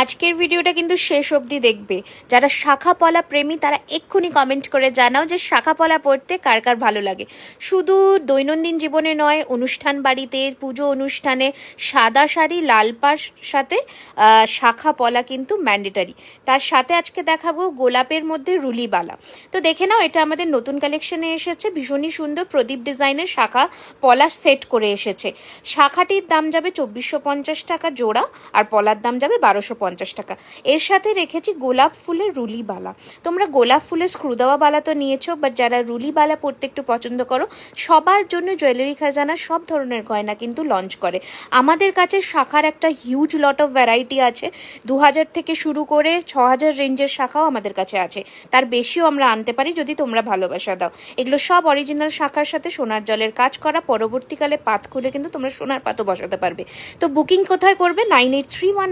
আজকের ভিডিওটা কিন্তু শেষ অবধি দেখবে। যারা শাখা পলা প্রেমী তারা এক্ষুনি কমেন্ট করে জানাও যে শাখা পলা পরতে কার কার ভালো লাগে। শুধু দৈনন্দিন জীবনে নয়, অনুষ্ঠান বাড়িতে, পুজো অনুষ্ঠানে সাদা শাড়ি লাল পাড় সাথে শাখা পলা কিন্তু ম্যান্ডেটারি। তার সাথে আজকে দেখাবো গোলাপের মধ্যে রুলিবালা। তো দেখে নাও, এটা আমাদের নতুন কালেকশনে এসেছে, ভীষণই সুন্দর প্রদীপ ডিজাইনের শাখা পলা সেট করে এসেছে। শাখাটির দাম যাবে 2450 টাকা জোড়া, আর পলার দাম যাবে 1250 টাকা। এর সাথে রেখেছি গোলাপ ফুলের রুলি বালা। তোমরা গোলাপ ফুলের স্ক্রু দেওয়া বালা তো নিয়েছো, বাট যারা রুলি বালা পরতে একটু পছন্দ করো, সবার জন্য জুয়েলারি খাজানা সব ধরনের গয়না কিন্তু লঞ্চ করে। আমাদের কাছে শাখার একটা হিউজ লট অফ ভ্যারাইটি আছে। 2000 থেকে শুরু করে 6000 রেঞ্জের শাখাও আমাদের কাছে আছে, তার বেশিও আমরা আনতে পারি যদি তোমরা ভালোবাসা দাও। এগুলো সব অরিজিনাল শাখার সাথে সোনার জলের কাজ করা। পরবর্তীকালে পাত খুলে কিন্তু তোমরা সোনার পাতও বসাতে পারবে। তো বুকিং কোথায় করবে? 9831